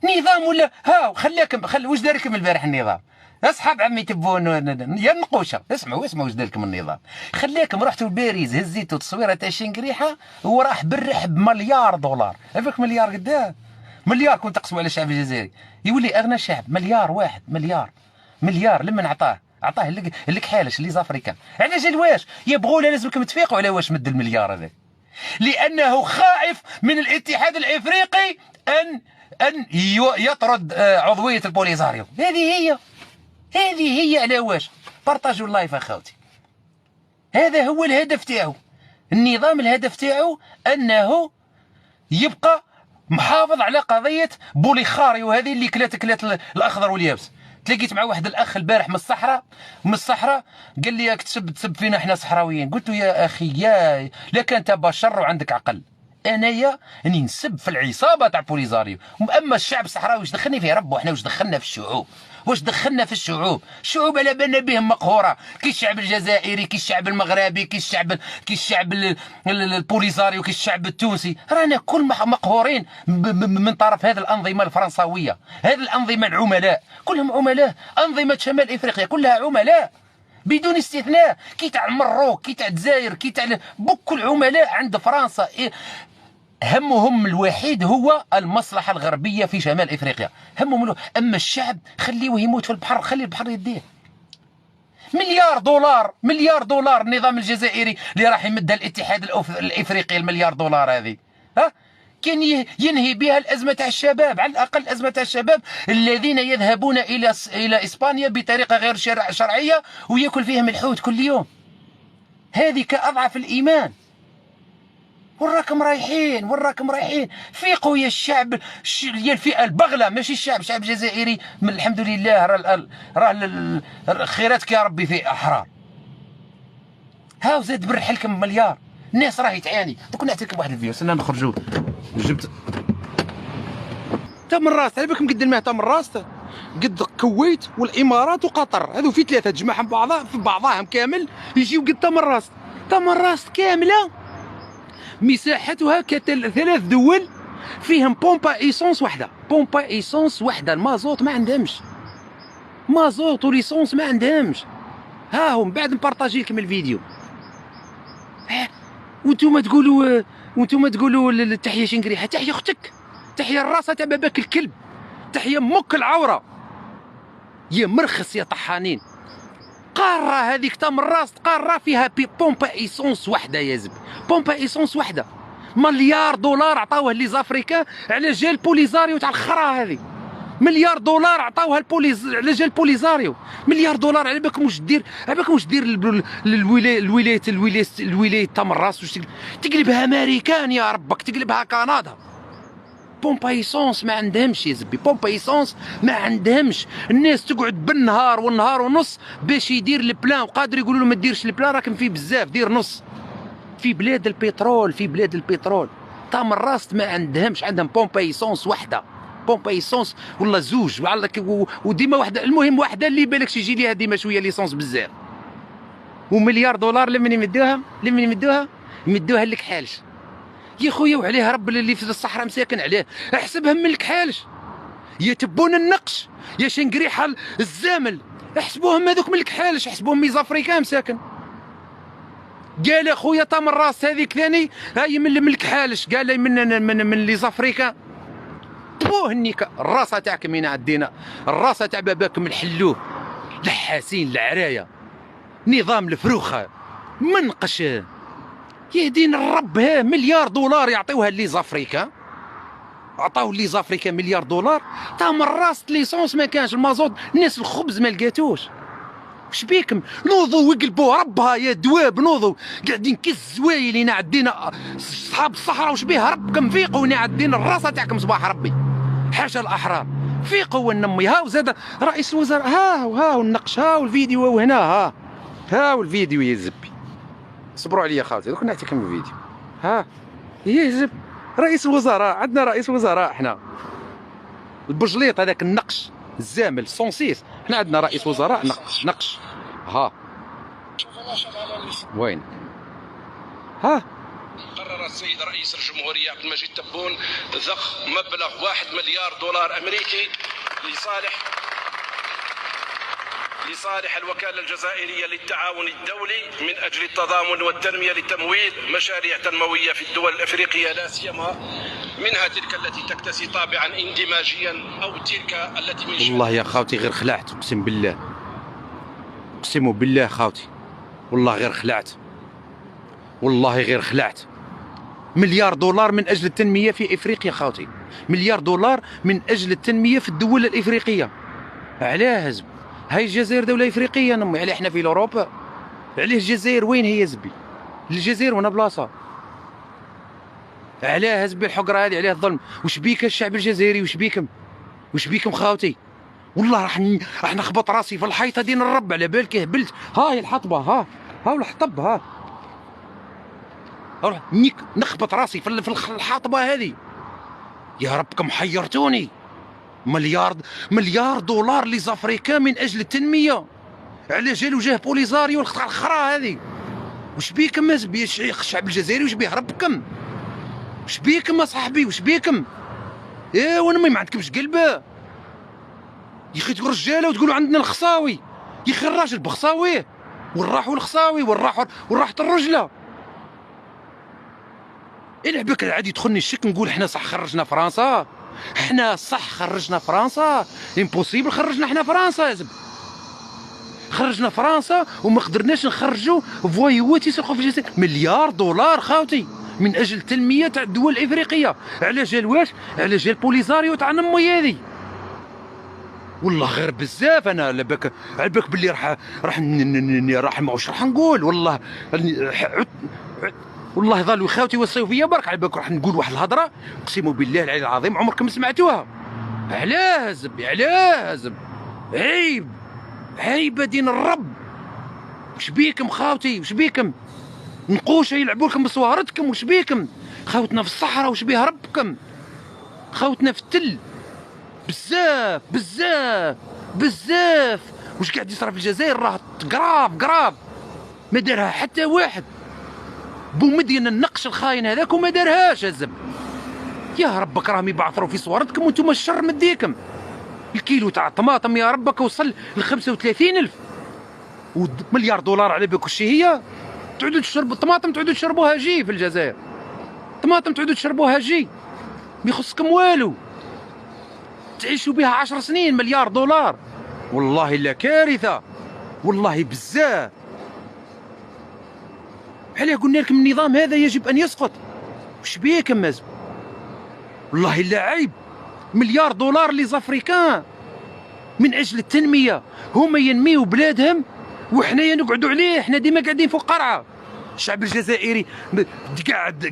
نظام ولا ها خلي واش دار لكم البارح النظام؟ اصحاب عمي تبون يا النقوشه، اسمعوا واش دار لكم النظام. خلاكم رحتوا لباريس هزيتوا تصويره تاع شنقريحه وراح بالرح بمليار دولار. عرفك مليار قداه؟ مليار كنت تقسموا على الشعب الجزائري يولي اغنى شعب. مليار واحد، مليار لمن عطاه الكحالش اللي زافريكان. على جال واش يبغوا؟ لازمكم تفيقوا على واش مد المليار هذا، لانه خائف من الاتحاد الافريقي ان يطرد عضويه البوليزاريو. هذه هي على واش. بارطاجوا اللايف اخوتي. هذا هو الهدف تاعو النظام. الهدف تاعو انه يبقى محافظ على قضيه بوليخاريو هذه اللي كلات الاخضر واليابس. تلاقيت مع واحد الاخ البارح من الصحراء قال لي تسب فينا احنا صحراويين. قلت له يا اخي لا كان انت بشر وعندك عقل. انايا اني نسب في العصابه تاع بوليزاريو. اما الشعب الصحراوي واش دخلني فيه ربه؟ احنا واش دخلنا في الشعوب؟ الشعوب على بالنا بهم مقهوره، كي الشعب الجزائري، كي الشعب المغربي، كي الشعب البوليزاريو، كي الشعب التونسي. رانا كل مقهورين من طرف هذه الانظمه الفرنسويه، هذه الانظمه العملاء، كلهم عملاء. انظمه شمال افريقيا كلها عملاء بدون استثناء، كي تاع المروك، كي تاع الجزائر، كي تاع بكل عملاء عند فرنسا. همهم الوحيد هو المصلحة الغربية في شمال إفريقيا. همهم أما الشعب خليه يموت في البحر، خلي البحر يديه. مليار دولار النظام الجزائري اللي راح يمدها الاتحاد الإفريقي. المليار دولار هذه كان ينهي بها الأزمة تاع الشباب، على الأقل الأزمة تاع الشباب الذين يذهبون إلى إسبانيا بطريقة غير شرعية ويأكل فيهم الحوت كل يوم. هذه كأضعف الإيمان. وراكم رايحين فيقوا يا الشعب، يا الفئه البغله، ماشي الشعب الجزائري الحمد لله راه خيراتك يا ربي في احرار. هاو زاد برح لكم مليار. الناس راهي تعاني. دوك نعطي لكم واحد الفيديو، استنى نخرجوا. جبت تا من راس، على بالكم قد الماء تا من راس، قد الكويت والامارات وقطر، هذو في ثلاثه تجمعهم في بعضهم كامل يجيو قد تا من راس كامله. مساحتها كثلاث دول فيهم بومبا ايسونس واحده. المازوت ما عندهمش، مازوت وليسونس ما عندهمش. ها هم بعد نبارطاجي لكم الفيديو. وانتم تقولوا التحيه شنقريحه. تحيه اختك، تحيه الراسه تاع باباك الكلب، تحيه امك العوره يا مرخص يا طحانين. قاره هذيك تم الراس، قاره فيها بومبا ايسونس واحده يا زب. بومبا ايسونس واحده. مليار دولار عطاوه لي زافريكان على جال بوليزاريو تاع الخرا هذه. مليار دولار عطاوها على جال بوليزاريو. مليار دولار على بالكم واش دير؟ الولايه تم الراس واش تقلبها امريكان يا ربك، تقلبها كندا. بومبا ايسونس ما عندهمش يا زبي، بومبا ايسونس ما عندهمش. الناس تقعد بالنهار والنهار ونص باش يدير البلان، وقادر يقولوا له ما ديرش البلان راكم فيه بزاف، دير نص. في بلاد البترول تام الراس ما عندهمش، عندهم بومبا ايسونس واحده، بومبا ايسونس ولا زوج وديما واحده. المهم واحده اللي بالكش يجي ليها ديما شويه ليسونس بزاف. ومليار دولار لمن يمدوها لك حالش يا خويا. وعليه رب اللي في الصحراء مساكن عليه، احسبهم من الكحالش. يا تبون النقش يا شنقريحه الزامل، احسبوهم هذوك من الكحالش، احسبوهم ميز افريكان مساكن. قال يا خويا طام الراس هذيك ثاني هاي من الكحالش، قال لي من لي زافريكان. طبوه النيكا. الراسه تاعكم هنا عدينا، الراسه تاع باباكم الحلوه الحاسين العرايه، نظام الفروخه منقش. يهدين الرب. ها مليار دولار يعطيوها لي زافريكان، عطاو لي زافريكان مليار دولار. تا من راس ليسونس ما كانش، المازوت الناس الخبز ما لقاتوش. واش بيكم؟ نوضوا وقلبوا ربها يا دواب، نوضوا قاعدين كالزوايلين عدينا صحاب الصحراء. واش بيه ربكم؟ فيقوا عدينا الراسه تاعكم صباح ربي. حاشا الاحرار فيقوا ونمي. هاو زاد رئيس الوزراء، هاو النقش، هاو الفيديو هنا، هاو الفيديو يا زبي. صبروا عليا خاوتي دوك نعطيكم الفيديو. يا زب رئيس الوزراء، عندنا رئيس وزراء احنا. البجليط هذاك النقش الزامل صونسيس، احنا عندنا رئيس وزراء نقش. وين؟ قرر السيد رئيس الجمهورية عبد المجيد تبون ضخ مبلغ 1 مليار دولار أمريكي لصالح الوكالة الجزائرية للتعاون الدولي من أجل التضامن والتنمية لتمويل مشاريع تنموية في الدول الأفريقية، لا سيما منها تلك التي تكتسي طابعا اندماجيا أو تلك التي من والله يا خاوتي غير خلعت، اقسم بالله، اقسم بالله خاوتي، والله غير خلعت، والله غير خلعت. مليار دولار من اجل التنميه في افريقيا خاوتي، مليار دولار من اجل التنميه في الدول الافريقيه. علاه زب؟ هاي الجزائر دوله افريقيه نمي، علاه احنا في اوروبا؟ علاه الجزائر وين هي زبي؟ الجزائر وانا بلاصه. علاه زبي الحقره هذه، علاه الظلم؟ وش بيك الشعب الجزائري؟ وش بيكم؟ وش بيكم خاوتي؟ والله راح نخبط راسي في الحيطه دين الرب، على بالك هبلت. ها هي الحطبه، ها الحطب، ها نخبط راسي في الحاطبه هذه. يا ربكم حيرتوني. مليار دولار لزافريكا من اجل التنميه، على جال وجاه بوليزاريو الخرا هذه. وش بيكم الشعب الجزائري؟ وش بيه ربكم؟ وش بيكم اصاحبي؟ وش بيكم؟ ايه وانا ما عندكمش قلبه يا اخي؟ تقول رجاله وتقولوا عندنا الخصاوي. يا اخي الراجل بخصاويه، والراح والخصاوي والراحة الرجله. العبك عاد يدخلني الشك، نقول احنا صح خرجنا فرنسا، احنا صح خرجنا فرنسا، امبوسيبل خرجنا احنا فرنسا يا زب. خرجنا فرنسا وما قدرناش نخرجوا فوايوات يسرقوا في الجزائر. مليار دولار خاوتي من اجل تنميه تاع الدول الافريقيه، على جال واش؟ على جال بوليزاريو تاع نمي هذه. والله غير بزاف. انا على بالك باللي راح ماوش راح نقول. والله ظلوا خاوتي وصيوا فيا برك، على بالك راح نقول واحد الهضره اقسم بالله العلي العظيم عمركم سمعتوها. علاه زبي؟ علاه زب؟ عيب دين الرب. وش بيكم خاوتي؟ وش بيكم؟ نقوشه يلعبوا لكم بصوارتكم. وش بيكم؟ خوتنا في الصحراء وش بيها ربكم؟ خوتنا في التل. بزاف بزاف بزاف. وش قاعد يصرى في الجزائر؟ راه قراب ما دارها حتى واحد. بومدين النقش الخاين هذاك وما دارهاش الزب. يا ربك راهم يبعثروا في صورتكم وانتم الشر مديكم. الكيلو تاع الطماطم يا ربك وصل ل 35,000 ومليار دولار على بالك وش هي؟ تعودوا تشربوا الطماطم، تعودوا تشربوها جي في الجزائر. الطماطم تعودوا تشربوها جي، ما يخصكم والو. تعيشوا بها 10 سنين. مليار دولار والله لا كارثه، والله بزاف. علاه قلنا لكم النظام هذا يجب ان يسقط. وش بيكم مازال؟ والله لا عيب. مليار دولار لزافريكان من اجل التنميه، هما ينميوا بلادهم وحنايا نقعدوا عليه. احنا ديما قاعدين في القرعه. الشعب الجزائري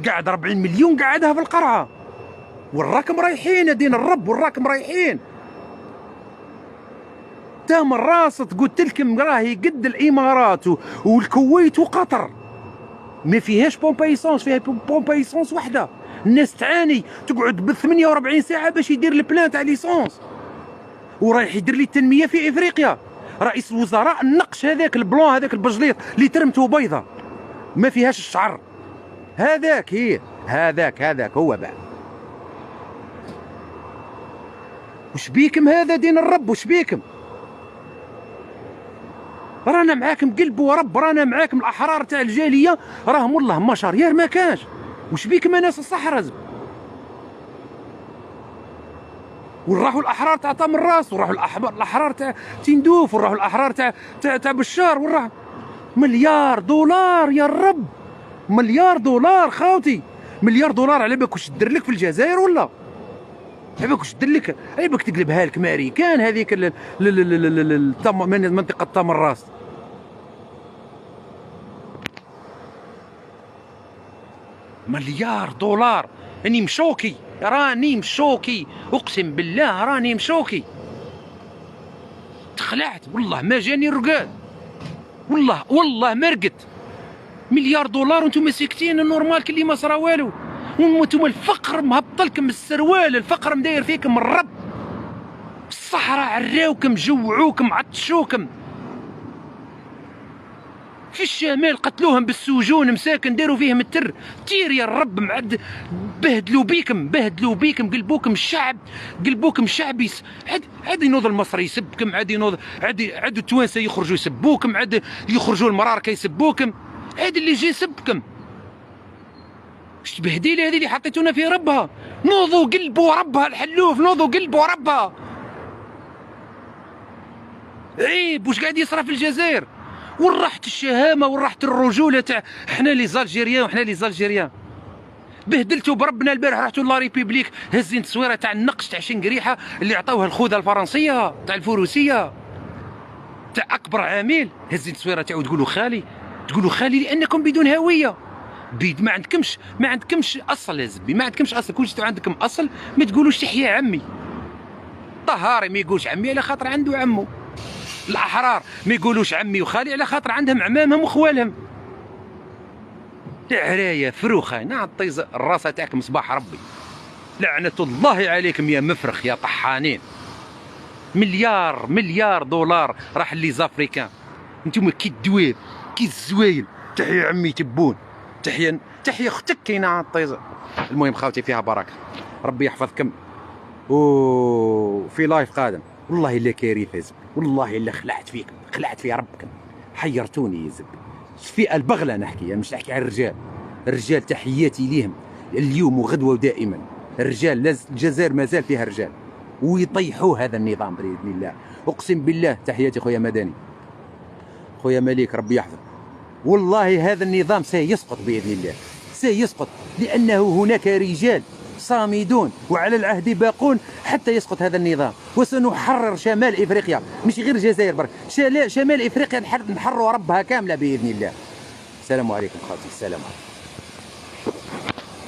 قاعد 40 مليون قاعدها في القرعه، وراكم رايحين دين الرب، وراكم رايحين. تام الراصد قلت لكم راهي قد الامارات والكويت وقطر، ما فيهاش بومبايسونس، فيها بومبايسونس وحده. الناس تعاني، تقعد ب 48 ساعه باش يدير البلان تاع ليسونس، ورايح يدير لي التنميه في افريقيا. رئيس الوزراء النقش هذاك البلون هذاك البجليط اللي ترمته بيضه ما فيهاش الشعر هذاك، هي هذاك هو بعد. وش بيكم هذا دين الرب؟ وش بيكم؟ رانا معاكم قلب ورب، رانا معاكم. الاحرار تاع الجاليه راهم والله مشارير ما كانش. وش بيكم ناس الصحراء؟ وراحوا الاحرار تاع طام الراس، وراحوا الاحرار تاع تندوف، وراحوا الاحرار تاع بشار، وراح. مليار دولار يا رب، مليار دولار خاوتي. مليار دولار على بالك واش دير لك في الجزائر؟ ولا على بالك واش دير لك؟ على بالك تقلبها لك ماريكان هذيك منطقه طام الراس. مليار دولار. راني مشوكي اقسم بالله راني مشوكي. تخلعت والله ما جاني رقاد، والله ما رقدت. مليار دولار وانتم ساكتين. النورمال كلي ما صرا والو، وانتم الفقر مهبطلكم السروال، الفقر مداير فيكم الرب. الصحراء عراوكم، جوعوكم، عطشوكم. في الشمال قتلوهم بالسجون مساكن، داروا فيهم التر تير يا الرب معد. بهدلوا بيكم قلبوكم الشعب، قلبوكم الشعب. عاد ينوض المصري يسبكم، عاد ينوض عاد التوانسه يخرجوا يسبوكم، عاد يخرجوا المراركه يسبوكم. عاد اللي جاي يسبكم. اش تبهديله هذه اللي حطيتونا في ربها؟ نوضوا قلبوا ربها الحلوف، نوضوا قلبوا ربها. عيب واش قاعد يصرى في الجزائر. وين راحت الشهامه، وين راحت الرجوله تاع حنا لي زالجيريان وحنا لي زالجيريان. بهدلتوا بربنا البارح، رحتوا لا ريبوبليك هزين تصويره تاع النقش تاع شنقريحه اللي عطاوها الخوذه الفرنسيه تاع الفروسيه تاع اكبر عامل. هزين تصويره تاعو تقولوا خالي لانكم بدون هويه. ما عندكمش اصل يا زبي، ما عندكمش اصل. كلش عندكم اصل ما تقولوش تحيا عمي. طهاري ما يقولش عمي على خاطر عنده عمو. الاحرار ما يقولوش عمي وخالي على خاطر عندهم عمامهم وخوالهم. عرايه فروخه نعطي الراسه تاعكم صباح ربي. لعنه الله عليكم يا مفرخ يا طحانين. مليار دولار راح لي زافريكان. انتم كي الدواب كي الزوايل. تحيا عمي تبون، تحيا اختك كاينه عطيزه. المهم خاوتي فيها بركه، ربي يحفظكم. وفي لايف قادم والله الا كارثه زبي، والله الا خلعت فيكم، خلعت في ربكم، حيرتوني يا زبي. في البغله نحكي، يعني مش نحكي على الرجال تحياتي ليهم اليوم وغدوه ودائما. الرجال الجزائر مازال فيها رجال ويطيحوا هذا النظام باذن الله. اقسم بالله. تحياتي خويا مدني، خويا مليك، ربي يحفظك. والله هذا النظام سيسقط باذن الله، سيسقط، لانه هناك رجال صامدون وعلى العهد باقون حتى يسقط هذا النظام. وسنحرر شمال افريقيا، مش غير الجزائر برك، شمال افريقيا نحرروا ربها كامله باذن الله. السلام عليكم خالتي، السلام عليكم.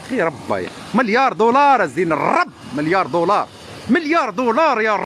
اخي ربي $1 مليار الزين الرب، $1 مليار، $1 مليار يا رب.